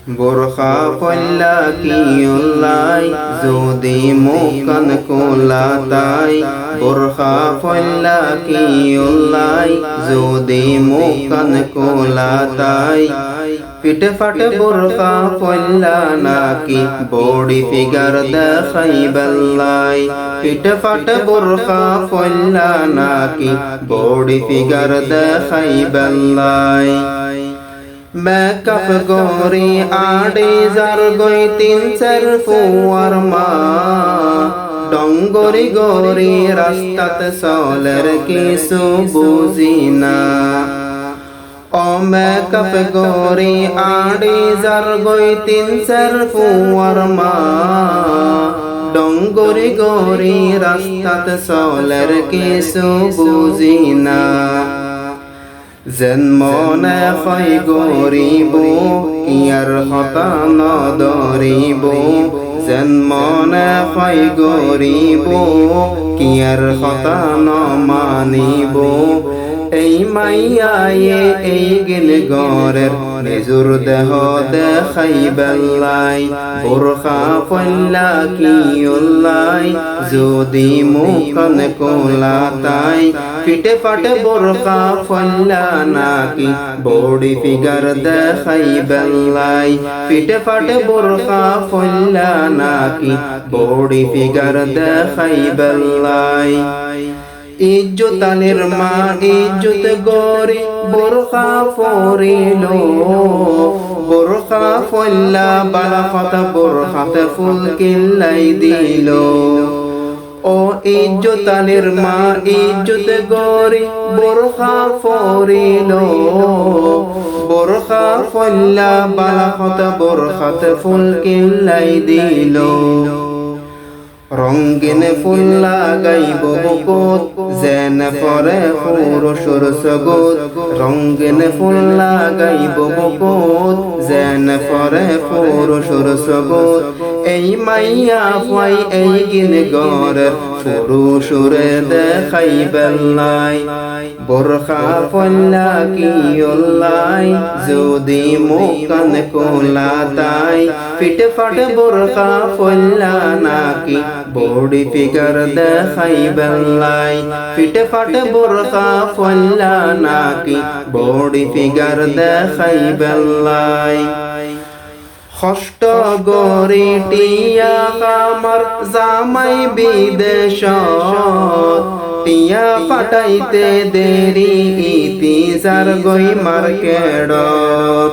বোরখা পল্লা কি উল্লাই যদি মুকান কোলাতাই বোরখা পল্লা কি উল্লাই যদি মুকান কোলাতাই পিঠ ফাট বোরখা পল্লা নাকি বডি ফিগার দেখাই বেল্লাই পিঠ ফাট বোরখা পল্লা নাকি বডি ফিগার দেখাই বেল্লাই মেকআপ গোরি আড়ে যার গই 3-4 ফুয়ার মা ডঙ্গরি গরি রাস্তাত চলের কিছু বুঝি না ও মেকআপ গোরি আড়ে যার গই 3-4 ফুয়ার মা ডঙ্গরি গরি রাস্তাত চলের কিছু বুঝি না যেন মনে হয় গরিব ইয়ার হতা নদরিব যেন মনে হয় গরিব ইয়ার হতা নমানিব এই মাইয়ায়ে এই গিল গরের নিজুর দেহ দেখাই বেল্লাই বোরখা পল্লা কি উল্লাই যদি মুকান কোলাতাই পিঠে ফাটে বোরখা পল্লা নাকি বডি ফিগার দেখাই বেল্লাই পিঠে ফাটে বোরখা পল্লা নাকি বডি ফিগার দেখাই বেল্লাই ইজ্জত আলের মা ইজ্জত গরি বোরখা পরিল বোরখা পল্লা বালাফত বোরখাত ফুল কিল্লাই দিল ও ইজ্জত আলের মা ইজ্জত গরি বোরখা পরিল বোরখা পল্লা বালাফত বোরখাত ফুল কিল্লাই দিল রঙ্গিন ফুল লাগাইব বুকুত যেন পরে পুরুষর সগুত রঙ্গিন ফুল লাগাইব বুকুত যেন পরে পুরুষর সগুত এই মাইয়া পাই এই গিন গরের পুরুষরে দেখাই বেল্লাই বোরখা পল্লা কি উল্লাই যদি মুকান কোলাতাই পিঠ ফাট বোরখা পল্লা নাকি বডি ফিগার দেখাই বেল্লাই পিঠ ফাট বোরখা পল্লা নাকি বডি ফিগার দেখাই বেল্লাই কষ্ট গরি টিয়া কামার জামাই বিদেশ টিয়া ফাটাইতে দেরি ইতিজার গই মার্কেটত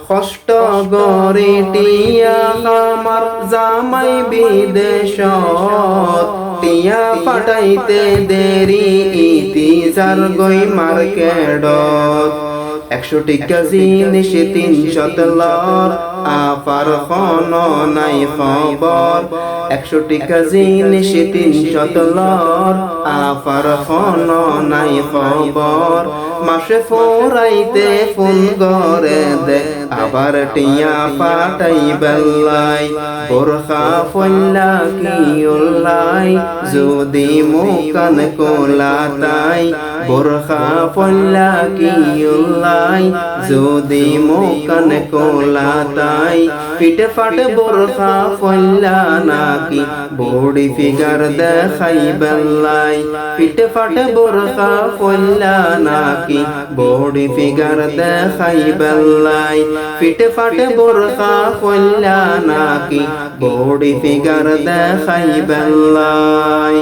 কষ্ট গরি টিয়া কামার জামাই বিদেশ টিয়া ফাটাইতে দেরি ইতিজার গই মার্কেটত 100 টাকা জিনিস 300 লর আপার খন নাই খবর 100 টাকা জিনিস 300 লর আপার খন নাই খবর মাসে ফোরাইতে ফোন করে দে আবার টিয়া পাঠাই বেল্লাই বোরখা পল্লা কি উল্লাই যদি মুকান কোলাতাই বোরখা পল্লা কি উল্লাই যদি মুকান কোলাতাই পিঠ ফাট বোরখা পল্লা নাকি বডি ফিগার দেখাই বেল্লাই পিঠ ফাট বোরখা পল্লা নাকি বডি ফিগার দেখাই বেল্লাই পিঠ ফাট বোরখা পল্লা নাকি বডি ফিগার দেখাই বেল্লাই।